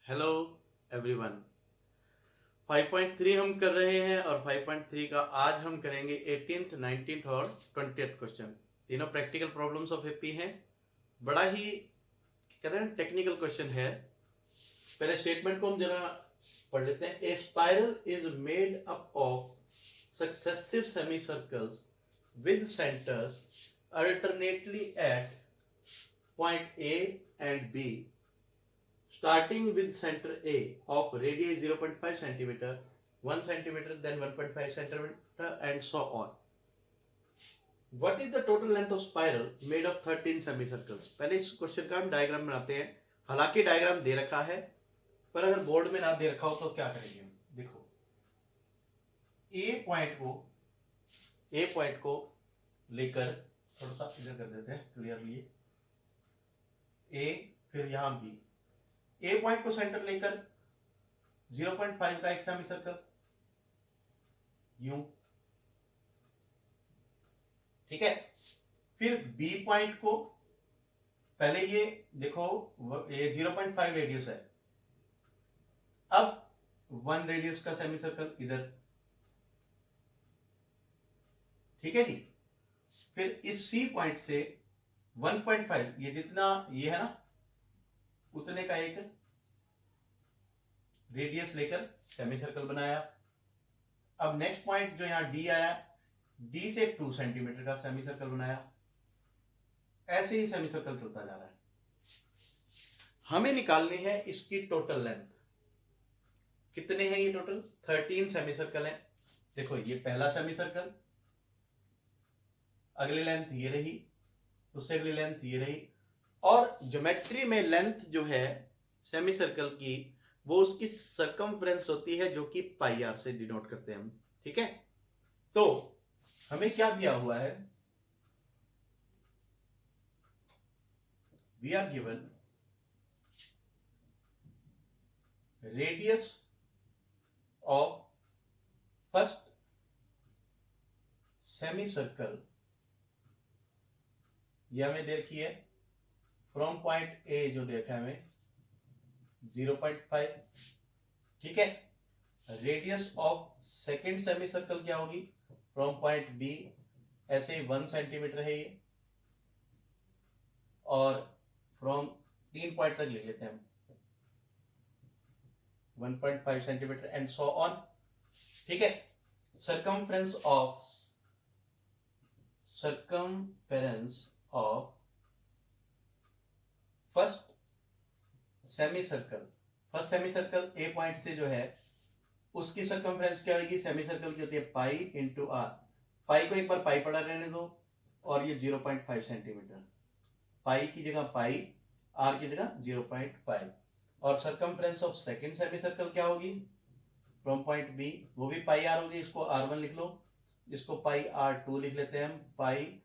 Hello everyone. 5.3 हम कर रहे हैं और 5.3 का आज हम करेंगे 18th, 19th और 20th क्वेश्चन। तीनों प्रैक्टिकल प्रॉब्लम्स ऑफ एपी हैं। बड़ा ही कहते हैं टेक्निकल क्वेश्चन है। पहले स्टेटमेंट को हम जरा पढ़ लेते हैं। A spiral is made up of successive semi circles with centers alternately at point A and B starting with center A of radius 0.5 centimeter, 1 centimeter, then 1.5 centimeter, and so on. What is the total length of spiral made of 13 semicircles? पहले इस question का हम diagram बनाते हैं। हालांकि diagram दे रखा है, पर अगर बोर्ड में ना दे रखा हो तो क्या करेंगे हम? देखो, ए पॉइंट को लेकर थोड़ा सा इधर कर देते हैं क्लियरली। ए, फिर यहां बी। ए पॉइंट को सेंटर लेकर 0.5 का एक सेमी सर्कल यूं, ठीक है। फिर बी पॉइंट को पहले ये देखो, ये 0.5 रेडियस है। अब 1 रेडियस का सेमी सर्कल इधर, ठीक है जी। फिर इस सी पॉइंट से 1.5, ये जितना ये है ना, उतने का एक रेडियस लेकर सेमी सर्कल बनाया। अब नेक्स्ट पॉइंट जो यहां डी आया, डी से 2 सेंटीमीटर का सेमी सर्कल बनाया। ऐसे ही सेमी सर्कल चलता जा रहा है। हमें निकालनी है इसकी टोटल लेंथ। कितने हैं ये टोटल? 13 सेमी सर्कल है। देखो, ये पहला सेमी सर्कल, अगली लेंथ ये रही, उससे अगली लेंथ ये रही, और ज्योमेट्री में लेंथ जो है सेमी सर्कल की, वो उसकी सरकमफ्रेंस होती है, जो कि पाई आर से डिनोट करते हैं हम, ठीक है। तो हमें क्या दिया हुआ है? We are given radius of first semicircle, यह हमें दे रखी है फ्रॉम पॉइंट ए, जो देखा है हमें 0.5, ठीक है। Radius of second semi circle क्या होगी? फ्रॉम पॉइंट बी, ऐसे 1 सेंटीमीटर है ये, और फ्रॉम 3 पॉइंट तक लिख लेते हैं हम, 1.5 सेंटीमीटर एंड सो ऑन, ठीक है। Circumference of first semi circle A point से जो है, उसकी सरकमफ्रेंस क्या होगी? सेमी सर्कल की होती है पाई इंटू आर। पाई को एक बार पाई पड़ा रहने दो, और ये 0.5 सेंटीमीटर। पाई की जगह पाई, आर की जगह 0.5। और circumference of second semi circle क्या होगी? फ्रॉम पॉइंट बी, वो भी पाई आर होगी। इसको R1 लिख लो, इसको पाई R2 लिख लेते हैं हम। पाई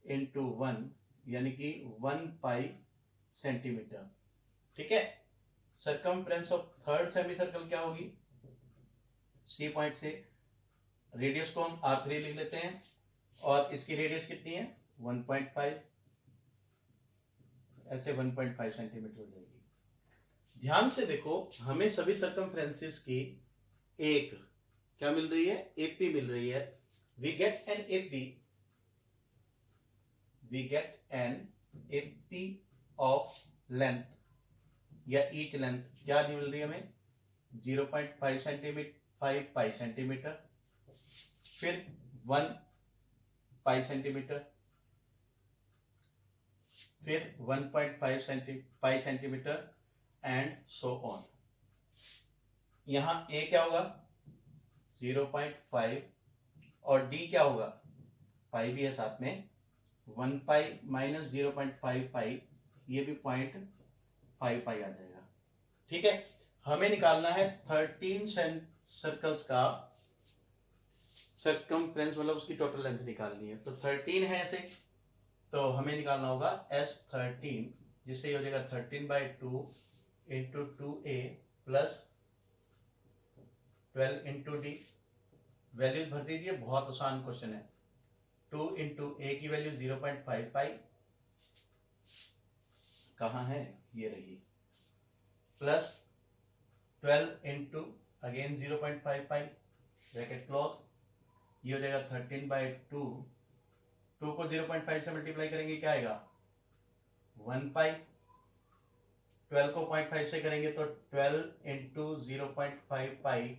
इंटू 1, यानी कि 1 पाई सेंटीमीटर, ठीक है। Circumference of third semi circle क्या होगी? सी पॉइंट से रेडियस को हम R3 लिख लेते हैं, और इसकी रेडियस कितनी है? 1.5, ऐसे 1.5 सेंटीमीटर हो जाएगी। ध्यान से देखो, हमें सभी सरकमफ्रेंसेस की एक क्या मिल रही है? एपी मिल रही है। We get an AP of length, या ईच लेंथ क्या मिल रही है हमें? 0.5 सेंटीमीटर, 5 पाई सेंटीमीटर, फिर 1 पाई सेंटीमीटर, फिर 1.5 पाई सेंटीमीटर, एंड सो ऑन। यहां ए क्या होगा? 0.5, और डी क्या होगा? पाई भी है साथ में, 1 पाई माइनस 0.5 पाई, ये भी 0.5 पाई आ जाएगा, ठीक है। हमें निकालना है 13 सर्कल्स का सरकमफ्रेंस, मतलब उसकी टोटल लेंथ निकालनी है। तो 13 है ऐसे, तो हमें निकालना होगा S13, जिससे हो जाएगा 13/2 into 2A plus 12 into D. Values भर दीजिए, बहुत आसान क्वेश्चन है। 2 इंटू ए की वैल्यू 0.5 पाई, कहां है? ये रही, प्लस 12 इंटू अगेन 0.5 पाई ब्रैकेट क्लोज, ये हो जाएगा 13/2, 2 को 0.5 से मल्टीप्लाई करेंगे क्या आएगा 1 पाई, 12 को 0.5 से करेंगे तो 12 इंटू 0.5 पाई,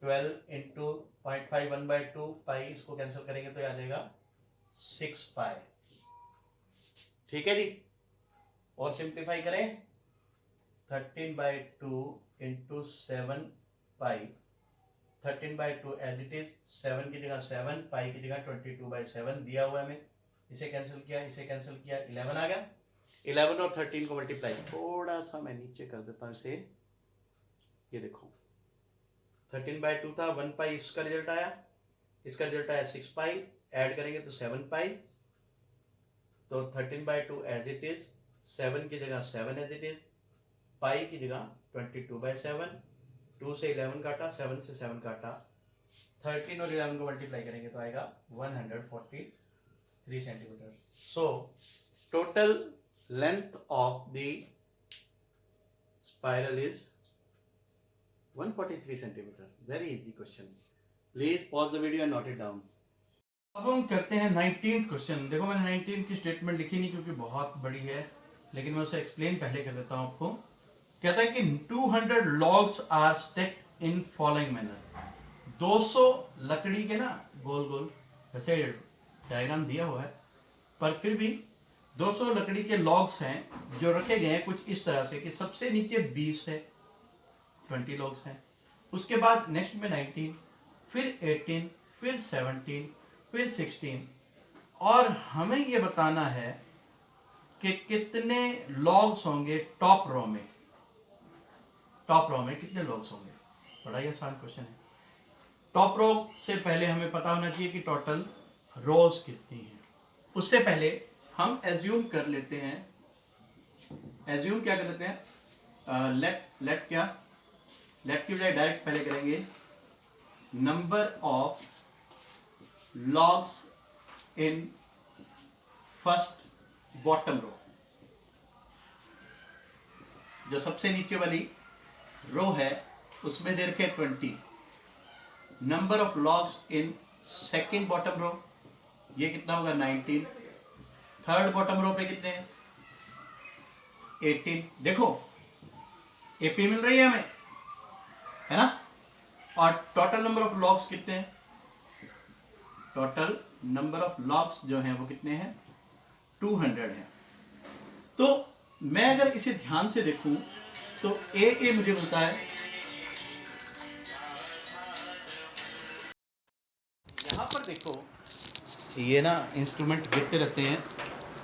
12 इंटू 0.5 1/2 पाई, इसको कैंसिल करेंगे तो आ जाएगा 6 पाई। ठीक है जी, और सिंप्लीफाई करें 13/2 into 7 pi, 13/2 as it is, 7 की जगह 7, पाई की जगह 22/7 दिया हुआ है हमें, इसे कैंसिल किया, इसे कैंसिल किया, 11 आ गया। 11 और 13 को मल्टीप्लाई, थोड़ा सा मैं नीचे कर देता हूं इसे, ये देखो 13/2 था, 1 पाई इसका रिजल्ट आया, इसका रिजल्ट आया 6 पाई, ऐड करेंगे तो 7 पाई, तो 13/2 एज इट इज, 7 की जगह 7 एज इट इज, पाई की जगह 22/7, 2 से 11 काटा, 7 से 7 काटा, 13 और 11 को मल्टीप्लाई करेंगे तो आएगा 143 centimetre. So total length of the spiral is 143 centimetre. Very easy question, please pause the video and note it down. अब हम करते हैं 19th क्वेश्चन। देखो मैंने 19 की स्टेटमेंट लिखी नहीं क्योंकि बहुत बड़ी है, लेकिन मैं उसे एक्सप्लेन पहले कर देता हूं आपको। कहता है कि 200 logs are stacked in following manner. 200 लकड़ी के ना गोल गोल, वैसे डायग्राम दिया हुआ है पर फिर भी 200 लकड़ी के लॉग्स हैं जो रखे गए हैं कुछ इस तरह से कि सबसे नीचे 20 है, 20 लॉग्स हैं, उसके बाद नेक्स्ट में 19, फिर 18, फिर 17, फिर 16, और हमें यह बताना है कि कितने लॉग्स होंगे टॉप रो में। टॉप रो में कितने लॉग्स होंगे, बड़ा ही आसान क्वेश्चन है। टॉप रो से पहले हमें पता होना चाहिए कि टोटल रोज कितनी है। उससे पहले हम एज्यूम कर लेते हैं, एज्यूम क्या कर लेते हैं, लेट की बजाय डायरेक्ट पहले करेंगे number of logs in first bottom row. जो सबसे नीचे वाली रो है उसमें दे रखे 20। Number of logs in second bottom row, ये कितना होगा 19। थर्ड बॉटम रो पे कितने हैं 18। देखो एपी मिल रही है हमें, है ना, और टोटल नंबर ऑफ लॉग्स कितने हैं, टोटल नंबर ऑफ लॉग्स जो हैं वो कितने हैं 200 हैं। तो मैं अगर इसे ध्यान से देखूं तो ए मुझे मिलता है, यहां पर देखो ये ना इंस्ट्रूमेंट गिरते रहते हैं,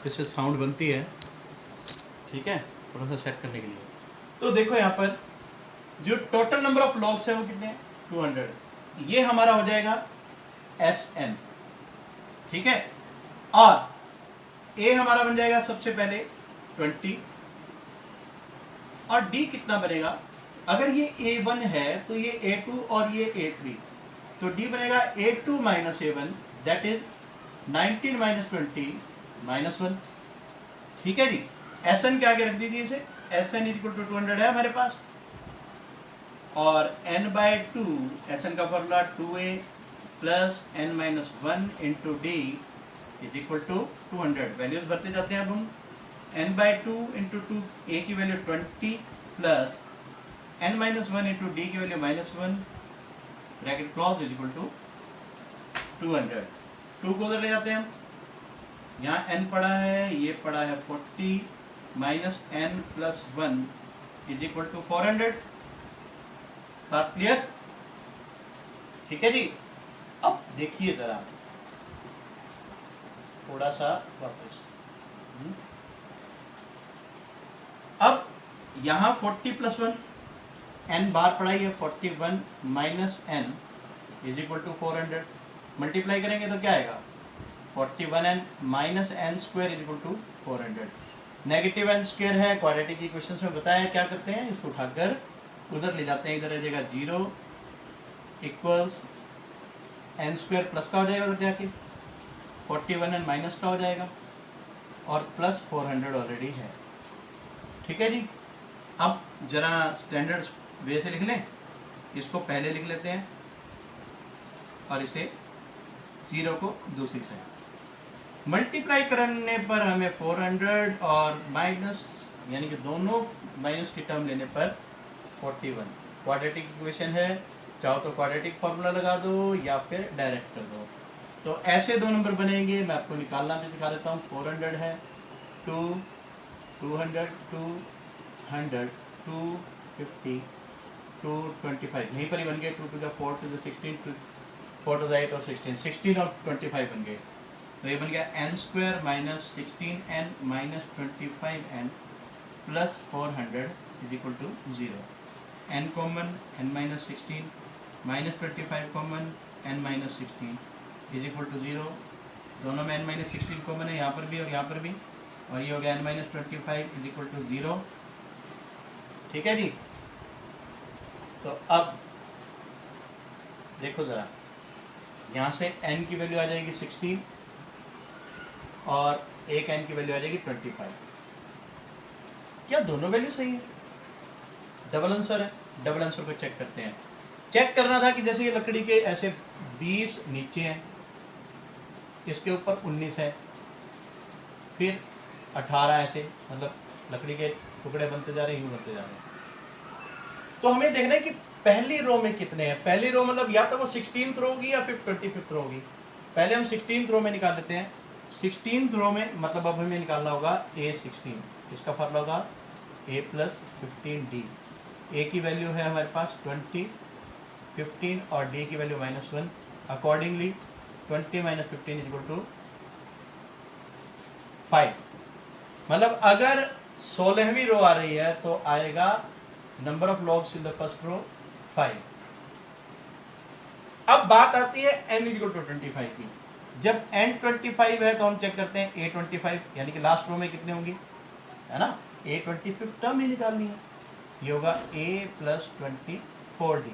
इससे साउंड बनती है, ठीक है, थोड़ा सा सेट करने के लिए। तो देखो यहाँ पर जो टोटल नंबर ऑफ लॉग्स है वो कितने हैं 200। ये हमारा हो जाएगा SN, ठीक है, और A हमारा बन जाएगा सबसे पहले 20, और D कितना बनेगा, अगर ये A1 है तो ये A2 और ये A3, तो D बनेगा A2 minus A1, that is 19 minus 20 minus 1। ठीक है जी, SN के आगे रख दीजिए इसे, SN इक्वल टू 200 है हमारे पास, और n/2 SN का formula 2A plus n minus 1 into D is equal to 200। Values भरते जाते हैं अब हम, n/2 इंटू 2, A की value 20 plus n minus 1 into D की value -1, bracket close is equal to 200। 2 को उधर ले जाते हैं हम, यहाँ n पड़ा है, ये पड़ा है 40 minus n plus 1 is equal to 400। बात क्लियर, ठीक है जी। अब देखिए जरा थोड़ा सा वापस, अब यहां 40 प्लस 1, n बार पढ़ाई है, 41 minus n is equal to 400। Multiply करेंगे तो क्या आएगा 41n minus n square is equal to 400। Negative n square है, क्वाड्रेटिक इक्वेशन में बताया क्या करते हैं, इसको उठाकर उधर ले जाते हैं, इधर आ जाएगा 0 इक्वल्स n स्क्वायर प्लस का हो जाएगा उधर जाके, 41n माइनस का हो जाएगा, और प्लस 400 ऑलरेडी है। ठीक है जी, अब जरा स्टैंडर्ड वे से लिख लें, इसको पहले लिख लेते हैं और इसे 0 को दूसरी साइड मल्टीप्लाई करने पर हमें 400 और माइनस यानी कि दोनों माइनस की टर्म लेने पर 41। क्वाड्रेटिक इक्वेशन है, चाहो तो क्वाड्रेटिक फॉर्मूला लगा दो या फिर डायरेक्ट कर दो। तो ऐसे दो नंबर बनेंगे, मैं आपको निकालना भी दिखा देता हूँ। 400 है, 2, 200, 200, 250, 225, यहीं पर ही बन गए। 2 to the 4 to the 16, 4 to the 8 और 16 और 25 बन गए। तो ये बन गया n² minus 16n minus 25n plus 400 is equal to 0। n common, n minus 16 minus 25 common, n minus 16 is equal to 0। दोनों में n माइनस 16 कॉमन है, यहाँ पर भी और यहाँ पर भी, और ये हो गया n minus 25 is equal to 0। ठीक है जी। तो अब देखो ज़रा, यहाँ से n की वैल्यू आ जाएगी 16 और एक n की वैल्यू आ जाएगी 25। क्या दोनों वैल्यू सही है? डबल आंसर है। डबल आंसर को चेक करते हैं। चेक करना था कि जैसे ये लकड़ी के ऐसे 20 नीचे हैं, इसके ऊपर 19 है, फिर 18 ऐसे, मतलब लकड़ी के टुकड़े बनते जा रहे हैं, यूं बनते जा रहे हैं। तो हमें देखना है कि पहली रो में कितने हैं। पहली रो मतलब या तो वो 16th रो होगी या फिर 25th रो होगी। पहले हम 16th रो में निकाल लेते हैं। 16th रो में मतलब अब हमें निकालना होगा A16। इसका फॉर्मूला होगा A प्लस 15D। A की वैल्यू है हमारे पास 20, 15 और D की value -1। Accordingly 20 minus 15 is equal to 5। मतलब अगर 16वीं रो आ रही है तो आएगा number of logs in the first row 5। अब बात आती है n इक्वल टू 25 की। जब n 25 है तो हम चेक करते हैं A 25 यानी कि लास्ट रो में कितने होंगी, है ना। A 25 टर्म ही निकालनी है। ये होगा A प्लस 24D।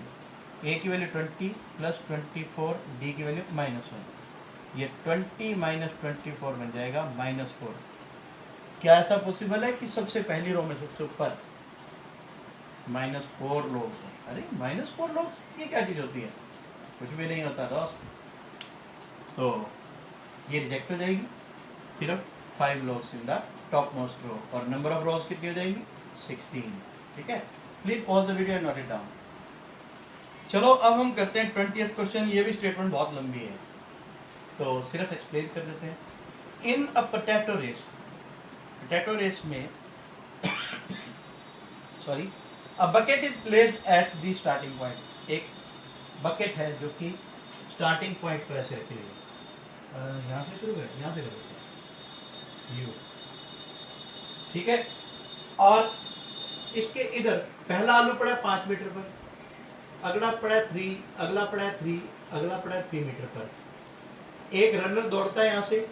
A की वैल्यू 20 प्लस 24, D की वैल्यू -1। ये 20 माइनस 24 बन जाएगा -4। क्या ऐसा पॉसिबल है कि सबसे पहली रो में सबसे ऊपर -4 लोग? अरे -4 लोग, ये क्या चीज़ होती है? कुछ भी नहीं होता दोस्त। तो ये रिजेक्ट हो जाएगी। सिर्फ 5 logs in the topmost row. और नंबर ऑफ रोज कितनी हो जाएंगी? 16। ठीक है। Please pause the video and note it down. चलो अब हम करते हैं 20th क्वेश्चन। ये भी स्टेटमेंट बहुत लंबी है तो सिर्फ एक्सप्लेन कर देते हैं। In a potato race, potato race में sorry, a bucket is placed at the starting point. एक बकेट है जो कि स्टार्टिंग पॉइंट पर ऐसे रखी हुई है। यहाँ से शुरू है, यहाँ से करो यू। ठीक है। और इसके इधर पहला आलू पड़ा है 5 मीटर पर, अगला पड़ा है 3, अगला पड़ा है 3, अगला पड़ा है 3 मीटर पर। एक रनर दौड़ता है यहाँ से,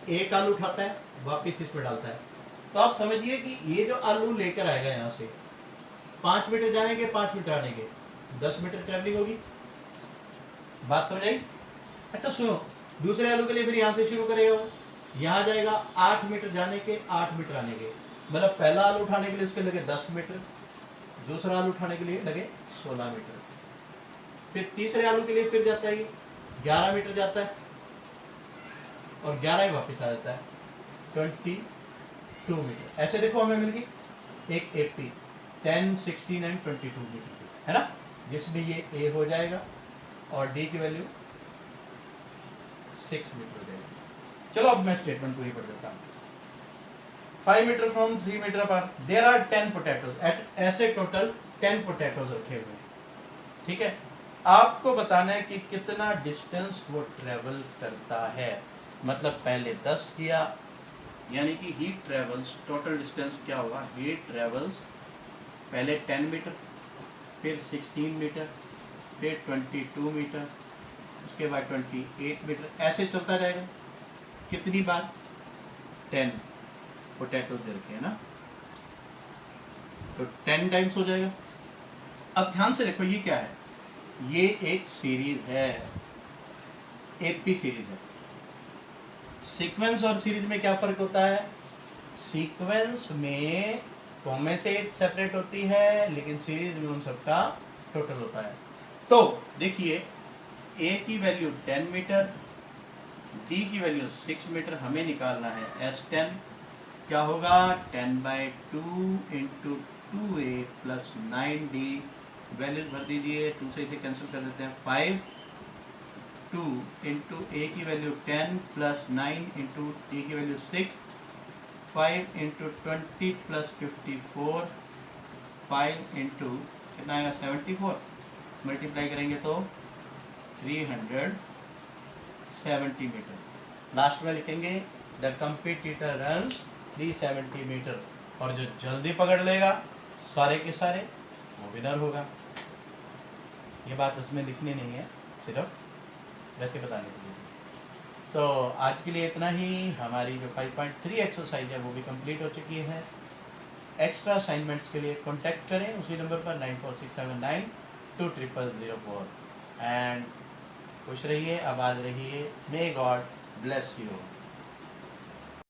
एक आलू उठाता है, वापिस इसमें डालता है। तो आप समझिए कि ये जो आलू लेकर आएगा यहाँ से 5 मीटर जाने के, 5 मीटर आने के, 10 मीटर ट्रैवलिंग होगी। बात समझ आई? अच्छा सुनो, दूसरे आलू के लिए फिर यहाँ से शुरू करेगा, वो यहाँ जाएगा 8 मीटर जाने के, 8 मीटर आने के। मतलब पहला आलू उठाने के लिए उसके लगे 10 मीटर, दूसरा आलू उठाने के लिए लगे 16 मीटर, फिर तीसरे आलू के लिए फिर जाता है 11 मीटर जाता है और 11 ही वापस आ जाता है 22 मीटर। ऐसे देखो हमें मिल गई एक AP 10, 16 एंड 22 मीटर की, है ना, जिसमें ये A हो जाएगा और D की वैल्यू 6 मीटर हो जाएगी। चलो अब मैं स्टेटमेंट को ही पढ़ देता हूँ। 5 मीटर फ्रॉम 3 मीटर पर देयर आर 10 पोटैटोज एट, ऐसे टोटल 10 पोटैटोज रखे हुए हैं। ठीक है। आपको बताना है कि कितना डिस्टेंस वो ट्रेवल करता है। मतलब पहले 10 किया, यानी कि ही ट्रेवल्स, टोटल डिस्टेंस क्या होगा, ही ट्रेवल्स पहले 10 मीटर, फिर 16 मीटर, फिर 22 मीटर, उसके बाद 28 मीटर, ऐसे चलता जाएगा। कितनी बार? 10 पोटैटोज रखे हैं ना, तो 10 टाइम्स हो जाएगा। अब ध्यान से देखो, ये क्या है, ये एक सीरीज है, AP सीरीज है। सीक्वेंस और सीरीज में क्या फर्क होता है? सीक्वेंस में कॉमे से सेपरेट होती है, लेकिन सीरीज में उन सबका टोटल होता है। तो देखिए ए की वैल्यू 10 मीटर, डी की वैल्यू 6 मीटर हमें निकालना है। S10 क्या होगा, 10/2 into 2a plus 9d, values भर दीजिए, 2 से इसे कैंसिल कर देते हैं, 5, 2 इंटू ए की वैल्यू 10 प्लस 9 इंटू ए की वैल्यू 6, 5 इंटू 20 प्लस 54, 5 इंटू कितना आएगा 74, मल्टीप्लाई करेंगे तो 370 मीटर। लास्ट में लिखेंगे द कंपटीटर रन्स 370 मीटर, और जो जल्दी पकड़ लेगा सारे के सारे वो विनर होगा। ये बात उसमें लिखनी नहीं है, सिर्फ वैसे बताने के लिए। तो आज के लिए इतना ही। हमारी जो 5.3 एक्सरसाइज है वो भी कंप्लीट हो चुकी है। एक्स्ट्रा असाइनमेंट्स के लिए कांटेक्ट करें उसी नंबर पर 9467920004। एंड खुश रहिए, आबाद रहिए। May God bless you.